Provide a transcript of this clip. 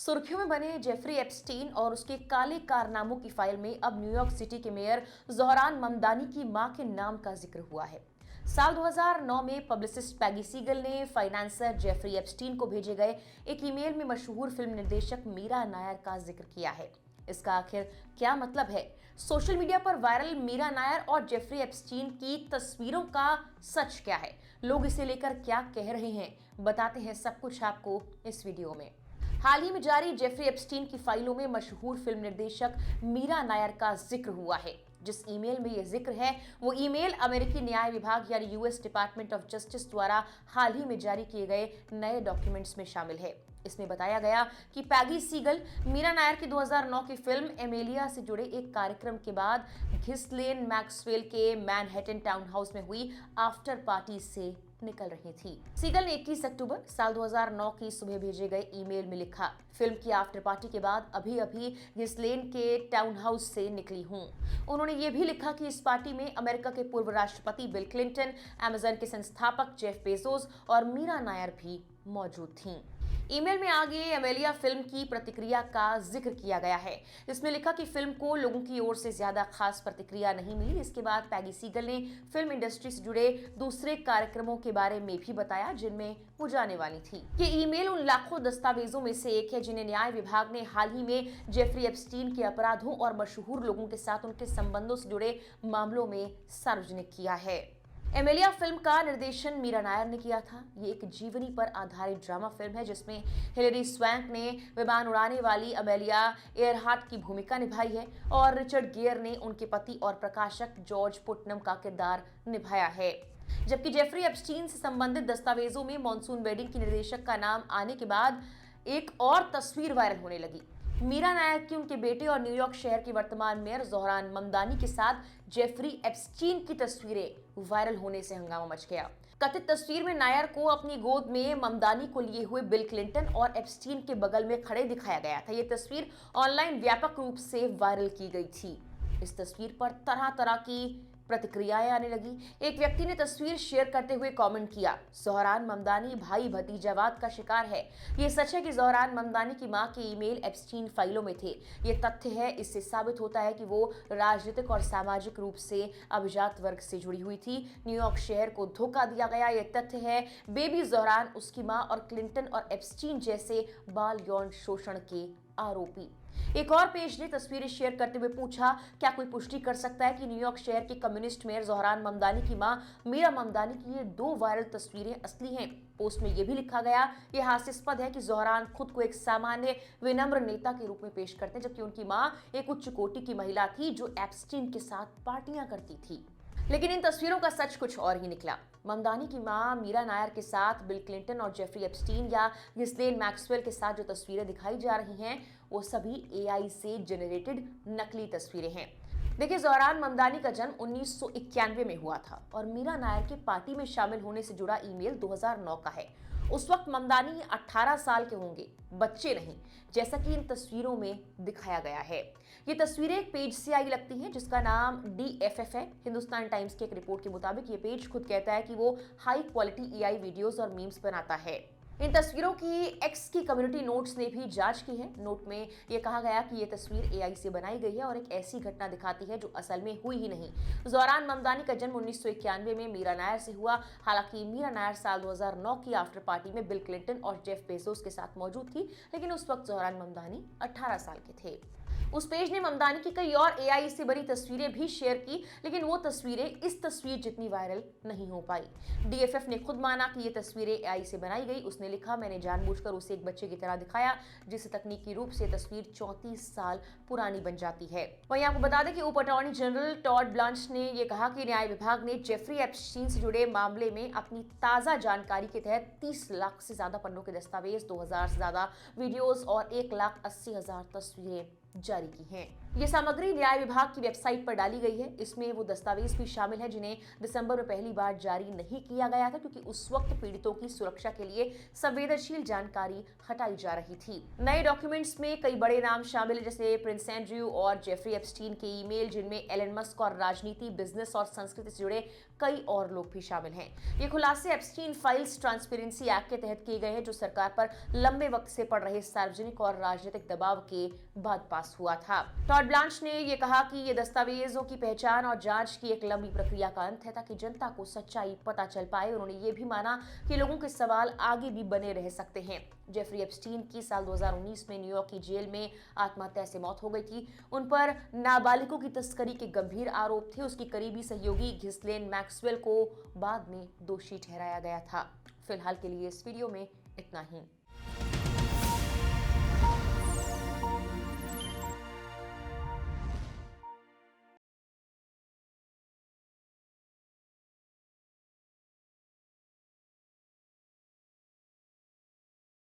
सुर्खियों में बने जेफरी एप्स्टीन और उसके काले कारनामों की फाइल में अब न्यूयॉर्क सिटी के मेयर ज़ोहरान ममदानी की मां के नाम का जिक्र हुआ है। साल 2009 में पब्लिसिस्ट पैगी सीगल ने फाइनेंसर जेफरी एप्स्टीन को भेजे गए एक ईमेल में मशहूर फिल्म निर्देशक मीरा नायर का जिक्र किया है। इसका आखिर क्या मतलब है? सोशल मीडिया पर वायरल मीरा नायर और जेफरी एप्स्टीन की तस्वीरों का सच क्या है? लोग इसे लेकर क्या कह रहे हैं? बताते हैं सब कुछ आपको इस वीडियो में। हाल ही में जारी जेफरी एप्स्टीन की फाइलों में मशहूर फिल्म निर्देशक मीरा नायर का जिक्र हुआ है। जिस ईमेल में यह जिक्र है वो ईमेल अमेरिकी न्याय विभाग यानी यूएस डिपार्टमेंट ऑफ जस्टिस द्वारा हाल ही में जारी किए गए नए डॉक्यूमेंट्स में शामिल है। इसमें बताया गया कि पैगी सीगल मीरा नायर की 2009 की फिल्म एमेलिया से जुड़े एक कार्यक्रम के बाद घिस्लेन मैक्सवेल के मैनहट्टन टाउन हाउस में हुई आफ्टर पार्टी से निकल रही थी। सीगल ने 21 अक्टूबर साल 2009 की सुबह भेजे गए ईमेल में लिखा, फिल्म की आफ्टर पार्टी के बाद अभी घिस्लेन के टाउन हाउस से निकली हूं। उन्होंने ये भी लिखा कि इस पार्टी में अमेरिका के पूर्व राष्ट्रपति बिल क्लिंटन, अमेज़न के संस्थापक जेफ बेजोस और मीरा नायर भी मौजूद थीं। ईमेल में आगे एमेलिया फिल्म की प्रतिक्रिया का जिक्र किया गया है। इसमें लिखा कि फिल्म को लोगों की ओर से ज्यादा खास प्रतिक्रिया नहीं मिली। इसके बाद पैगी सीगल ने फिल्म इंडस्ट्री से जुड़े दूसरे कार्यक्रमों के बारे में भी बताया जिनमें वो जाने वाली थी। ये ईमेल उन लाखों दस्तावेजों में से एक है जिन्हें न्याय विभाग ने हाल ही में जेफरी एप्स्टीन के अपराधों और मशहूर लोगों के साथ उनके संबंधों से जुड़े मामलों में सार्वजनिक किया है। एमेलिया फिल्म का निर्देशन मीरा नायर ने किया था। ये एक जीवनी पर आधारित ड्रामा फिल्म है जिसमें हिलेरी स्वैंक ने विमान उड़ाने वाली अमेलिया एयरहार्ट की भूमिका निभाई है और रिचर्ड गियर ने उनके पति और प्रकाशक जॉर्ज पुटनम का किरदार निभाया है। जबकि जेफरी एप्स्टीन से संबंधित दस्तावेजों में मॉनसून वेडिंग की निर्देशक का नाम आने के बाद एक और तस्वीर वायरल होने लगी। मीरा नायर की उनके बेटे और न्यूयॉर्क शहर के वर्तमान मेयर ज़ोहरान ममदानी के साथ जेफरी एप्स्टीन की तस्वीरें वायरल होने से हंगामा मच गया। कथित तस्वीर में नायर को अपनी गोद में ममदानी को लिए हुए बिल क्लिंटन और एप्स्टीन के बगल में खड़े दिखाया गया था। ये तस्वीर ऑनलाइन व्यापक रूप से वायरल की गई थी। इस तस्वीर पर तरह तरह की प्रतिक्रियाएं आने लगी। एक व्यक्ति ने तस्वीर शेयर करते हुए कमेंट किया, ज़ोहरान ममदानी भाई भतीजावाद का शिकार है। ये सच है कि ज़ोहरान ममदानी की मां के ईमेल एप्स्टीन फाइलों में थे। ये तथ्य है, इससे साबित होता है कि वो राजनीतिक और सामाजिक रूप से अभिजात वर्ग से जुड़ी हुई थी। न्यूयॉर्क शहर को धोखा दिया गया। ये तथ्य है, बेबी ज़ोहरान, उसकी मां और क्लिंटन और एप्स्टीन जैसे बाल यौन शोषण के आरोपी। एक और पेज ने तस्वीरें शेयर करते हुए पूछा, क्या कोई पुष्टि कर सकता है कि न्यूयॉर्क शहर के कम्युनिस्ट मेयर ज़ोहरान ममदानी की मां मीरा ममदानी की ये दो वायरल तस्वीरें असली हैं? पोस्ट में यह भी लिखा गया, यह हास्यास्पद है कि ज़ोहरान खुद को एक सामान्य विनम्र नेता के रूप में पेश करते हैं जबकि उनकी मां एक उच्च कोटि की महिला थी जो एप्स्टीन के साथ पार्टियां करती थी। लेकिन इन तस्वीरों का सच कुछ और ही निकला। ममदानी की मां मीरा नायर के साथ बिल क्लिंटन और जेफरी एप्स्टीन या घिस्लेन मैक्सवेल के साथ जो तस्वीरें दिखाई जा रही हैं वो सभी एआई से जनरेटेड नकली तस्वीरें हैं। देखिए, ज़ोहरान ममदानी का जन्म 1991 में हुआ था और मीरा नायर के पार्टी में शामिल होने से जुड़ा ईमेल 2009 का है। उस वक्त ममदानी 18 साल के होंगे, बच्चे नहीं, जैसा कि इन तस्वीरों में दिखाया गया है। ये तस्वीरें एक पेज से आई लगती हैं जिसका नाम DFF है। हिंदुस्तान टाइम्स की एक रिपोर्ट के मुताबिक ये पेज खुद कहता है कि वो हाई क्वालिटी एआई वीडियोस और मीम्स बनाता है। इन तस्वीरों की एक्स की कम्युनिटी नोट्स ने भी जांच की है। नोट में यह कहा गया कि यह तस्वीर एआई से बनाई गई है और एक ऐसी घटना दिखाती है जो असल में हुई ही नहीं। ज़ोहरान ममदानी का जन्म 1991 में मीरा नायर से हुआ। हालांकि मीरा नायर साल 2009 की आफ्टर पार्टी में बिल क्लिंटन और जेफ बेजोस के साथ मौजूद थी, लेकिन उस वक्त ज़ोहरान ममदानी 18 साल के थे। उस पेज ने ममदानी की कई और एआई से बनी तस्वीरें भी शेयर की, लेकिन वो तस्वीरें इस तस्वीर जितनी वायरल नहीं हो पाई। DFF ने खुद माना कि ये तस्वीरें एआई से बनाई गई। उसने लिखा, मैंने जानबूझकर उसे एक बच्चे की तरह दिखाया जिससे तकनीकी रूप से तस्वीर 34 साल पुरानी बन जाती है। वहीं आपको बता दें कि उप अटॉर्नी जनरल टॉड ब्लांच ने यह कहा कि न्याय विभाग ने जेफरी एप्स्टीन से जुड़े मामले में अपनी ताजा जानकारी के तहत 30 लाख से ज्यादा पन्नों के दस्तावेज, 2000 से ज्यादा वीडियोस और 1,80,000 तस्वीरें जारी की हैं। ये सामग्री न्याय विभाग की वेबसाइट पर डाली गई है। इसमें वो दस्तावेज भी शामिल हैं जिन्हें दिसंबर में पहली बार जारी नहीं किया गया था, क्योंकि उस वक्त पीड़ितों की सुरक्षा के लिए संवेदनशील जानकारी हटाई जा रही थी। नए डॉक्यूमेंट्स में कई बड़े नाम शामिल हैं, जैसे प्रिंस एंड्रयू और जेफरी एप्स्टीन के ईमेल, जिनमें एलन मस्क और राजनीति, बिजनेस और संस्कृति से जुड़े कई और लोग भी शामिल हैं। ये खुलासे एप्स्टीन फाइल्स ट्रांसपेरेंसी एक्ट के तहत किए गए हैं, जो सरकार पर लंबे वक्त से पड़ रहे सार्वजनिक और राजनीतिक दबाव के बाद पास हुआ था। टॉड ब्लांच ने यह कहा कि ये दस्तावेजों की पहचान और जांच की एक लंबी प्रक्रिया का अंत है, ताकि जनता को सच्चाई पता चल पाए। उन्होंने ये भी माना कि लोगों के सवाल आगे भी बने रह सकते हैं। जेफरी एप्स्टीन की साल 2019 में न्यूयॉर्क की जेल में आत्महत्या से मौत हो गई थी। उन पर नाबालिगों की तस्करी के गंभीर आरोप थे। उसकी करीबी सहयोगी घिस्लेन मैक्सवेल को बाद में दोषी ठहराया गया था। फिलहाल के लिए इस वीडियो में इतना ही।